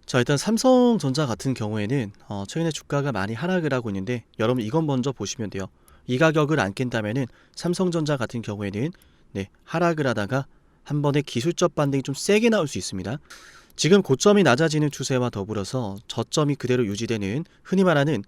자, 일단 삼성전자 같은 경우에는 최근에 주가가 많이 하락을 하고 있는데, 여러분 이건 먼저 보시면 돼요. 이 가격을 안 깬다면은 삼성전자 같은 경우에는 하락을 하다가 한 번에 기술적 반등이 좀 세게 나올 수 있습니다. 지금 고점이 낮아지는 추세와 더불어서 저점이 그대로 유지되는 흔히 말하는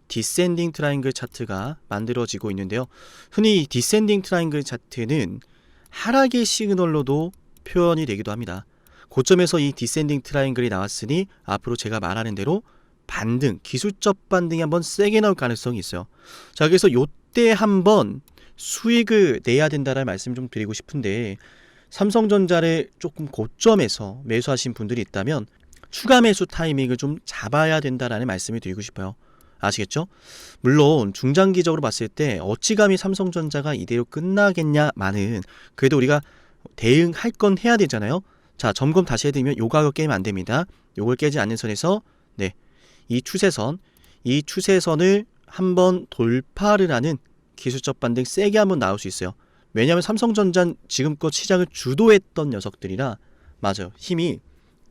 디센딩 트라이앵글 차트가 만들어지고 있는데요. 흔히 이 디센딩 트라이앵글 차트는 하락의 시그널로도 표현이 되기도 합니다. 고점에서 이 디센딩 트라이앵글이 나왔으니 앞으로 제가 말하는 대로 반등, 기술적 반등이 한번 세게 나올 가능성이 있어요. 자, 그래서 요때 한번 수익을 내야 된다는 말씀 좀 드리고 싶은데, 삼성전자를 조금 고점에서 매수하신 분들이 있다면 추가 매수 타이밍을 좀 잡아야 된다라는 말씀을 드리고 싶어요. 아시겠죠? 물론 중장기적으로 봤을 때 어찌감히 삼성전자가 이대로 끝나겠냐마는, 그래도 우리가 대응할 건 해야 되잖아요. 자, 점검 다시 해드리면 요 가격 깨면 안 됩니다. 요걸 깨지 않는 선에서 이 추세선을 한번 돌파를 하는 기술적 반등 세게 한번 나올 수 있어요. 왜냐하면 삼성전자는 지금껏 시장을 주도했던 녀석들이라, 맞아요, 힘이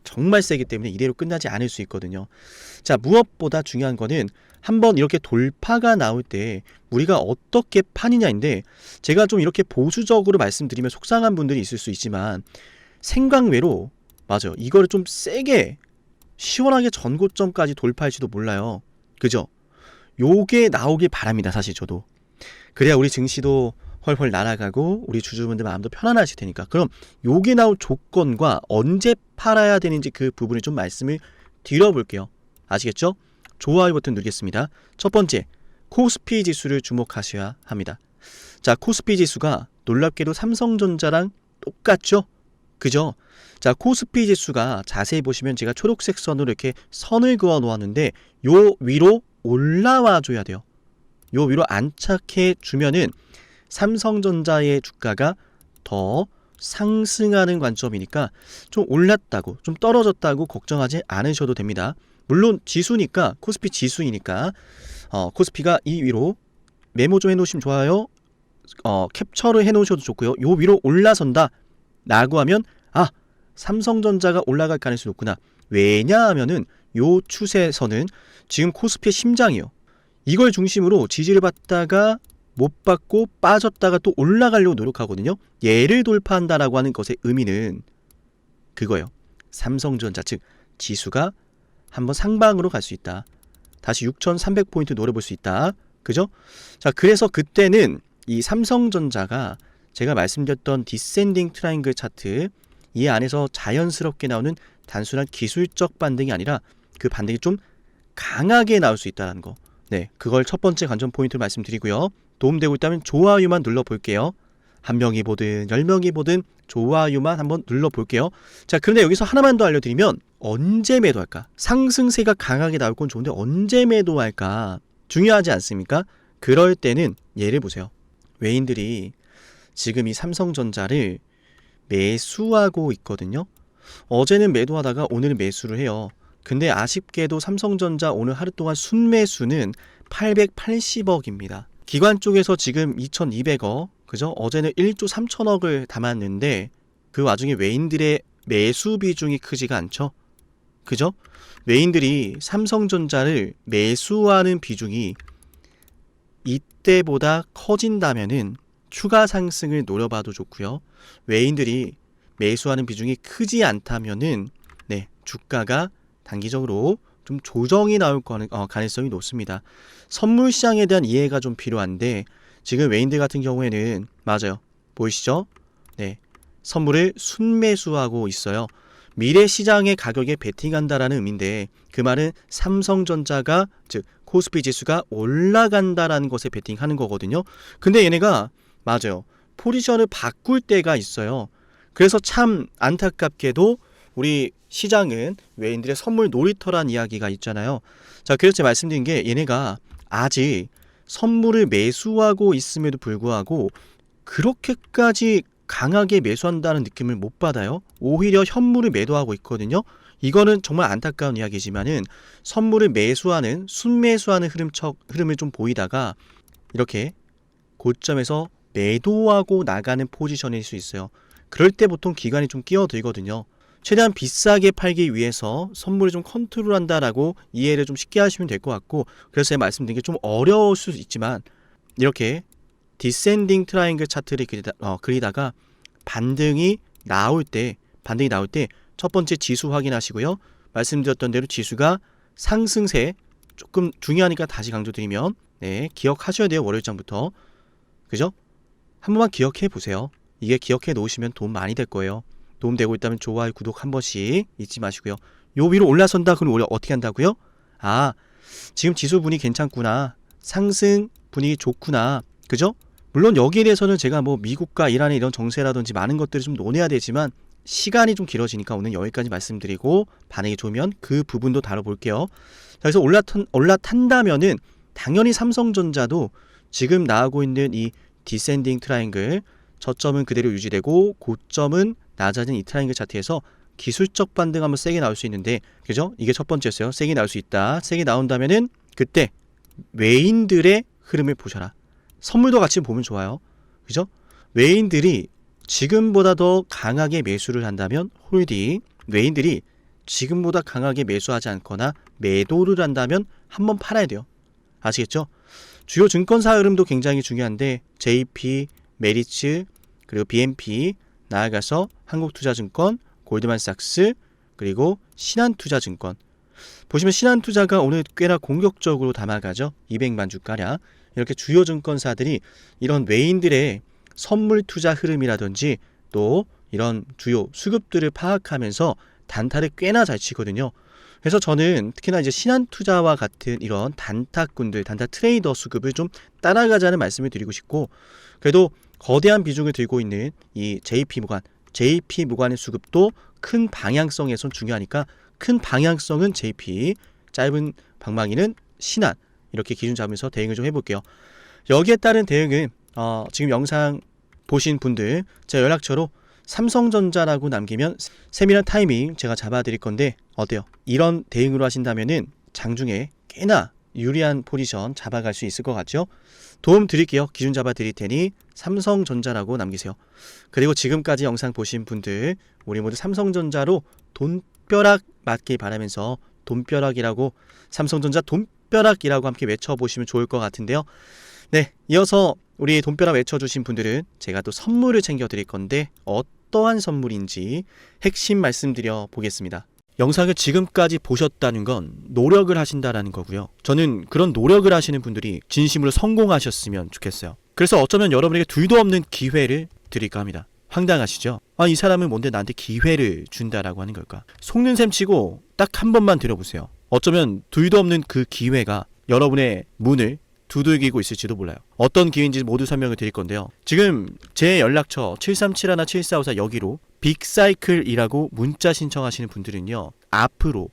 정말 세기 때문에 이대로 끝나지 않을 수 있거든요. 자, 무엇보다 중요한 거는 한번 이렇게 돌파가 나올 때 우리가 어떻게 파느냐인데, 제가 좀 이렇게 보수적으로 말씀드리면 속상한 분들이 있을 수 있지만 생각외로, 맞아요, 이거를 좀 세게 시원하게 전고점까지 돌파할지도 몰라요. 그죠? 요게 나오길 바랍니다. 사실 저도. 그래야 우리 증시도 헐헐 날아가고 우리 주주분들 마음도 편안하실 테니까. 그럼 요게 나올 조건과 언제 팔아야 되는지 그 부분을 좀 말씀을 드려볼게요. 아시겠죠? 좋아요 버튼 누르겠습니다. 첫 번째, 코스피 지수를 주목하셔야 합니다. 자, 코스피 지수가 놀랍게도 삼성전자랑 똑같죠? 그죠? 자, 코스피 지수가 자세히 보시면 제가 초록색 선으로 이렇게 선을 그어 놓았는데, 요 위로 올라와 줘야 돼요. 요 위로 안착해 주면은 삼성전자의 주가가 더 상승하는 관점이니까 좀 올랐다고, 좀 떨어졌다고 걱정하지 않으셔도 됩니다. 물론 지수니까, 코스피 지수이니까 코스피가 이 위로 메모 좀 해놓으시면 좋아요. 캡처를 해놓으셔도 좋고요. 요 위로 올라선다 라고 하면, 삼성전자가 올라갈 가능성이 높구나. 왜냐하면은 요 추세선은 지금 코스피의 심장이요. 이걸 중심으로 지지를 받다가 못 받고 빠졌다가 또 올라가려고 노력하거든요. 얘를 돌파한다라고 하는 것의 의미는 그거예요. 삼성전자, 즉 지수가 한번 상방으로 갈 수 있다. 다시 6,300포인트 노려볼 수 있다. 그죠? 자, 그래서 그때는 이 삼성전자가 제가 말씀드렸던 디센딩 트라이앵글 차트, 이 안에서 자연스럽게 나오는 단순한 기술적 반등이 아니라 그 반등이 좀 강하게 나올 수 있다는 거. 그걸 첫 번째 관전 포인트로 말씀드리고요. 도움되고 있다면 좋아요만 눌러볼게요. 한 명이 보든 10명이 보든 좋아요만 한번 눌러볼게요. 자, 그런데 여기서 하나만 더 알려드리면, 언제 매도할까? 상승세가 강하게 나올 건 좋은데 언제 매도할까? 중요하지 않습니까? 그럴 때는 얘를 보세요. 외인들이 지금 이 삼성전자를 매수하고 있거든요. 어제는 매도하다가 오늘은 매수를 해요. 근데 아쉽게도 삼성전자 오늘 하루 동안 순매수는 880억입니다. 기관 쪽에서 지금 2200억, 그죠? 어제는 1조 3천억을 담았는데 그 와중에 외인들의 매수 비중이 크지가 않죠. 그죠? 외인들이 삼성전자를 매수하는 비중이 이때보다 커진다면은 추가 상승을 노려봐도 좋고요. 외인들이 매수하는 비중이 크지 않다면은 주가가 단기적으로 좀 조정이 나올 가능성이 높습니다. 선물 시장에 대한 이해가 좀 필요한데, 지금 외인들 같은 경우에는, 맞아요, 보이시죠? 선물을 순매수하고 있어요. 미래 시장의 가격에 베팅한다라는 의미인데, 그 말은 삼성전자가, 즉 코스피 지수가 올라간다라는 것에 베팅하는 거거든요. 근데 얘네가, 맞아요, 포지션을 바꿀 때가 있어요. 그래서 참 안타깝게도 우리 시장은 외인들의 선물 놀이터란 이야기가 있잖아요. 자, 그래서 제가 말씀드린 게, 얘네가 아직 선물을 매수하고 있음에도 불구하고 그렇게까지 강하게 매수한다는 느낌을 못 받아요. 오히려 현물을 매도하고 있거든요. 이거는 정말 안타까운 이야기지만은 선물을 매수하는, 순매수하는 흐름을 좀 보이다가 이렇게 고점에서 매도하고 나가는 포지션일 수 있어요. 그럴 때 보통 기관이 좀 끼어들거든요. 최대한 비싸게 팔기 위해서 선물을 좀 컨트롤한다라고 이해를 좀 쉽게 하시면 될 것 같고, 그래서 제가 말씀드린 게 좀 어려울 수 있지만 이렇게 디센딩 트라이앵글 차트를 그리다가 반등이 나올 때 첫 번째 지수 확인하시고요. 말씀드렸던 대로 지수가 상승세, 조금 중요하니까 다시 강조드리면 기억하셔야 돼요. 월요일장부터. 그죠? 한 번만 기억해 보세요. 이게 기억해 놓으시면 도움 많이 될 거예요. 도움 되고 있다면 좋아요, 구독 한 번씩 잊지 마시고요. 요 위로 올라선다 그럼 우리 어떻게 한다고요? 지금 지수 분위기 괜찮구나. 상승 분위기 좋구나. 그죠? 물론 여기에 대해서는 제가 뭐 미국과 이란의 이런 정세라든지 많은 것들을 좀 논해야 되지만 시간이 좀 길어지니까 오늘 여기까지 말씀드리고, 반응이 좋으면 그 부분도 다뤄볼게요. 자, 그래서 올라탄다면은 당연히 삼성전자도 지금 나오고 있는 이 디센딩 트라이앵글, 저점은 그대로 유지되고 고점은 낮아진 이 트라이앵글 차트에서 기술적 반등 한번 세게 나올 수 있는데, 그죠? 이게 첫 번째였어요. 세게 나올 수 있다. 세게 나온다면은 그때 외인들의 흐름을 보셔라. 선물도 같이 보면 좋아요. 그죠? 외인들이 지금보다 더 강하게 매수를 한다면 홀딩, 외인들이 지금보다 강하게 매수하지 않거나 매도를 한다면 한번 팔아야 돼요. 아시겠죠? 주요 증권사 흐름도 굉장히 중요한데 JP, 메리츠, 그리고 BNP, 나아가서 한국투자증권, 골드만삭스, 그리고 신한투자증권. 보시면 신한투자가 오늘 꽤나 공격적으로 담아가죠. 200만 주가량. 이렇게 주요 증권사들이 이런 외인들의 선물 투자 흐름이라든지 또 이런 주요 수급들을 파악하면서 단타를 꽤나 잘 치거든요. 그래서 저는 특히나 이제 신한투자와 같은 이런 단타꾼들, 단타 트레이더 수급을 좀 따라가자는 말씀을 드리고 싶고, 그래도 거대한 비중을 들고 있는 이 JP모간의 수급도 큰 방향성에선 중요하니까 큰 방향성은 JP, 짧은 방망이는 신한, 이렇게 기준 잡으면서 대응을 좀 해볼게요. 여기에 따른 대응은 지금 영상 보신 분들 제 연락처로 삼성전자라고 남기면 세밀한 타이밍 제가 잡아드릴 건데 어때요? 이런 대응으로 하신다면은 장중에 꽤나 유리한 포지션 잡아갈 수 있을 것 같죠? 도움 드릴게요. 기준 잡아드릴 테니 삼성전자라고 남기세요. 그리고 지금까지 영상 보신 분들 우리 모두 삼성전자로 돈벼락 맞길 바라면서 돈벼락이라고, 삼성전자 돈벼락이라고 함께 외쳐보시면 좋을 것 같은데요. 네, 이어서 우리 돈벼락 외쳐주신 분들은 제가 또 선물을 챙겨드릴 건데 어떠한 선물인지 핵심 말씀드려 보겠습니다. 영상을 지금까지 보셨다는 건 노력을 하신다라는 거고요. 저는 그런 노력을 하시는 분들이 진심으로 성공하셨으면 좋겠어요. 그래서 어쩌면 여러분에게 둘도 없는 기회를 드릴까 합니다. 황당하시죠? 이 사람은 뭔데 나한테 기회를 준다라고 하는 걸까? 속는 셈 치고 딱 한 번만 들어보세요. 어쩌면 둘도 없는 그 기회가 여러분의 문을 두들기고 있을지도 몰라요. 어떤 기회인지 모두 설명을 드릴 건데요. 지금 제 연락처 7371-7454 여기로 빅사이클이라고 문자 신청하시는 분들은요, 앞으로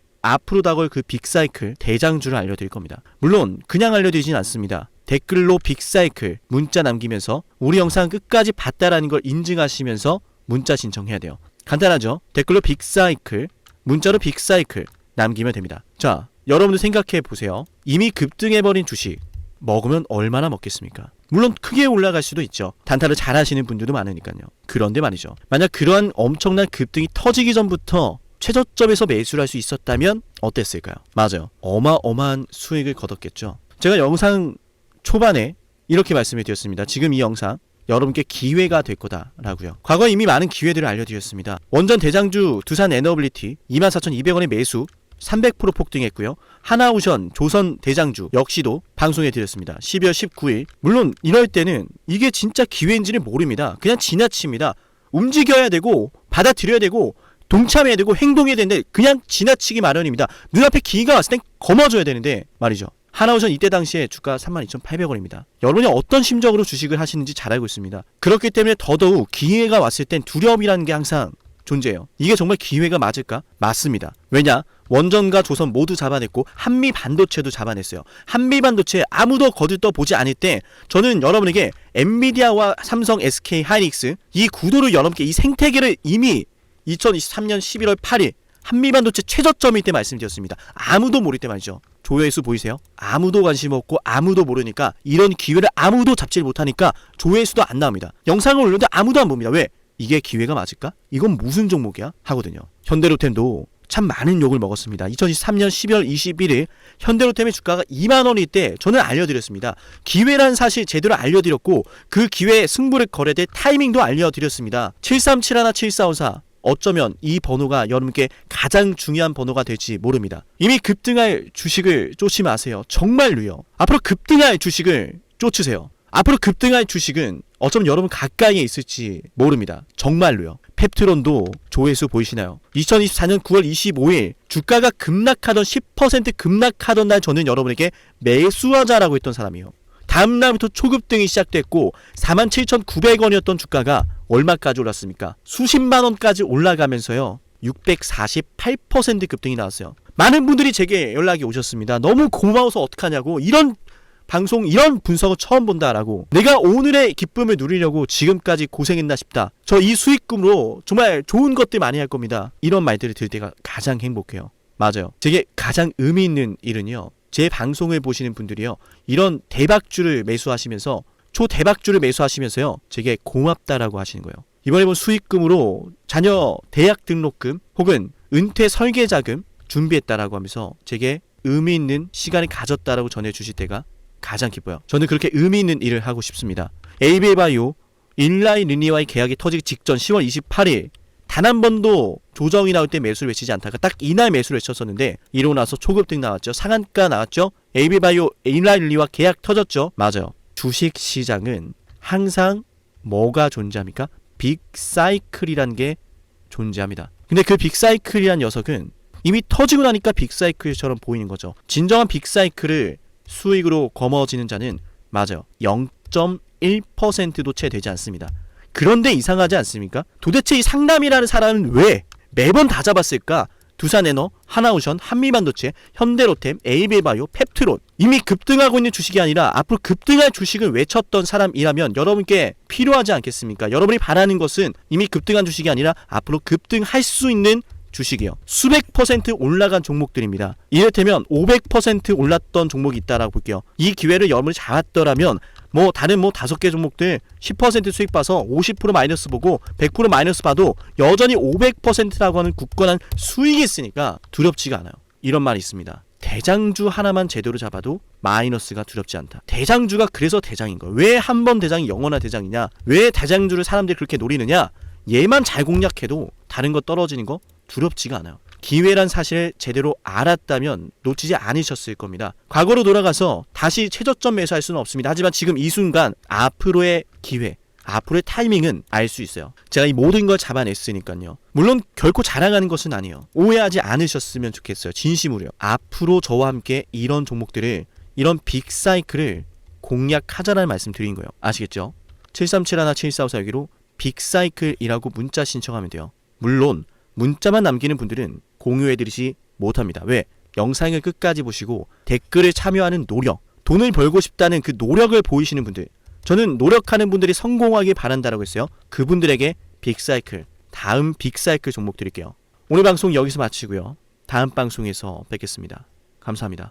다가올 그 빅사이클 대장주를 알려드릴 겁니다. 물론 그냥 알려드리진 않습니다. 댓글로 빅사이클 문자 남기면서 우리 영상 끝까지 봤다라는 걸 인증하시면서 문자 신청해야 돼요. 간단하죠? 댓글로 빅사이클, 문자로 빅사이클 남기면 됩니다. 자, 여러분들 생각해 보세요. 이미 급등해버린 주식 먹으면 얼마나 먹겠습니까? 물론 크게 올라갈 수도 있죠. 단타를 잘 하시는 분들도 많으니까요. 그런데 말이죠, 만약 그러한 엄청난 급등이 터지기 전부터 최저점에서 매수를 할 수 있었다면 어땠을까요? 맞아요. 어마어마한 수익을 거뒀겠죠. 제가 영상 초반에 이렇게 말씀을 드렸습니다. 지금 이 영상 여러분께 기회가 될 거다라고요. 과거에 이미 많은 기회들을 알려드렸습니다. 원전 대장주 두산 에너빌리티 24,200원의 매수 300% 폭등했고요. 하나오션 조선 대장주 역시도 방송해 드렸습니다. 12월 19일. 물론 이럴 때는 이게 진짜 기회인지는 모릅니다. 그냥 지나칩니다. 움직여야 되고 받아들여야 되고 동참해야 되고 행동해야 되는데 그냥 지나치기 마련입니다. 눈앞에 기회가 왔을 땐 거머줘야 되는데 말이죠. 하나오션 이때 당시에 주가 32,800원입니다. 여러분이 어떤 심정으로 주식을 하시는지 잘 알고 있습니다. 그렇기 때문에 더더욱 기회가 왔을 땐 두려움이라는 게 항상 존재해요. 이게 정말 기회가 맞을까? 맞습니다. 왜냐? 원전과 조선 모두 잡아냈고 한미 반도체도 잡아냈어요. 한미 반도체 아무도 거들떠 보지 않을 때 저는 여러분에게 엔비디아와 삼성, SK, 하이닉스 이 구도를 여러분께 이 생태계를 이미 2023년 11월 8일 한미 반도체 최저점일 때 말씀드렸습니다. 아무도 모를 때 말이죠. 조회수 보이세요? 아무도 관심 없고 아무도 모르니까 이런 기회를 아무도 잡지 못하니까 조회수도 안 나옵니다. 영상을 올렸는데 아무도 안 봅니다. 왜? 이게 기회가 맞을까? 이건 무슨 종목이야? 하거든요. 현대로템도 참 많은 욕을 먹었습니다. 2023년 12월 21일 현대로템의 주가가 2만원일 때 저는 알려드렸습니다. 기회란 사실 제대로 알려드렸고 그 기회에 승부를 걸어야 될 타이밍도 알려드렸습니다. 7371, 7454 어쩌면 이 번호가 여러분께 가장 중요한 번호가 될지 모릅니다. 이미 급등할 주식을 쫓지 마세요. 정말로요. 앞으로 급등할 주식을 쫓으세요. 앞으로 급등할 주식은 어쩌면 여러분 가까이에 있을지 모릅니다. 정말로요. 펩트론도 조회수 보이시나요? 2024년 9월 25일 주가가 급락하던 10% 급락하던 날 저는 여러분에게 매수하자라고 했던 사람이에요. 다음 날부터 초급등이 시작됐고 47,900원이었던 주가가 얼마까지 올랐습니까? 수십만 원까지 올라가면서요. 648% 급등이 나왔어요. 많은 분들이 제게 연락이 오셨습니다. 너무 고마워서 어떡하냐고. 이런 방송, 이런 분석을 처음 본다라고. 내가 오늘의 기쁨을 누리려고 지금까지 고생했나 싶다. 저 이 수익금으로 정말 좋은 것들 많이 할 겁니다. 이런 말들을 들을 때가 가장 행복해요. 맞아요. 제게 가장 의미 있는 일은요. 제 방송을 보시는 분들이요. 이런 대박주를 매수하시면서 초대박주를 매수하시면서요. 제게 고맙다라고 하시는 거예요. 이번에 본 수익금으로 자녀 대학 등록금 혹은 은퇴 설계자금 준비했다라고 하면서 제게 의미 있는 시간을 가졌다라고 전해주실 때가 가장 기뻐요. 저는 그렇게 의미 있는 일을 하고 싶습니다. 에이비바이오 일라이 리니와의 계약이 터지기 직전 10월 28일 단 한 번도 조정이 나올 때 매수를 외치지 않다가 딱 이날 매수를 외쳤었는데 이러고 나서 초급등 나왔죠. 상한가 나왔죠. 에이비바이오 일라이 리니와 계약 터졌죠. 맞아요. 주식시장은 항상 뭐가 존재합니까? 빅사이클이란 게 존재합니다. 근데 그 빅사이클이란 녀석은 이미 터지고 나니까 빅사이클처럼 보이는 거죠. 진정한 빅사이클을 수익으로 거머쥐는 자는 맞아요. 0.1%도 채 되지 않습니다. 그런데 이상하지 않습니까? 도대체 이 상남이라는 사람은 왜 매번 다 잡았을까? 두산에너, 하나오션, 한미반도체, 현대로템, 에이비바이오, 펩트론 이미 급등하고 있는 주식이 아니라 앞으로 급등할 주식을 외쳤던 사람이라면 여러분께 필요하지 않겠습니까? 여러분이 바라는 것은 이미 급등한 주식이 아니라 앞으로 급등할 수 있는 주식이요. 수백 퍼센트 올라간 종목들입니다. 이를테면 500% 올랐던 종목이 있다라고 볼게요. 이 기회를 여러분이 잡았더라면 다른 5개 종목들 10% 수익 봐서 50% 마이너스 보고 100% 마이너스 봐도 여전히 500%라고 하는 굳건한 수익이 있으니까 두렵지가 않아요. 이런 말이 있습니다. 대장주 하나만 제대로 잡아도 마이너스가 두렵지 않다. 대장주가 그래서 대장인 거예요. 왜 한 번 대장이 영원한 대장이냐? 왜 대장주를 사람들이 그렇게 노리느냐? 얘만 잘 공략해도 다른 거 떨어지는 거 두렵지가 않아요. 기회란 사실을 제대로 알았다면 놓치지 않으셨을 겁니다. 과거로 돌아가서 다시 최저점 매수할 수는 없습니다. 하지만 지금 이 순간 앞으로의 기회, 앞으로의 타이밍은 알 수 있어요. 제가 이 모든 걸 잡아냈으니까요. 물론 결코 자랑하는 것은 아니에요. 오해하지 않으셨으면 좋겠어요. 진심으로요. 앞으로 저와 함께 이런 종목들을, 이런 빅사이클을 공략하자라는 말씀 드린 거예요. 아시겠죠? 7371, 7454 여기로 빅사이클이라고 문자 신청하면 돼요. 물론 문자만 남기는 분들은 공유해드리지 못합니다. 왜? 영상을 끝까지 보시고 댓글에 참여하는 노력, 돈을 벌고 싶다는 그 노력을 보이시는 분들, 저는 노력하는 분들이 성공하길 바란다라고 했어요. 그분들에게 빅사이클, 다음 빅사이클 종목 드릴게요. 오늘 방송 여기서 마치고요. 다음 방송에서 뵙겠습니다. 감사합니다.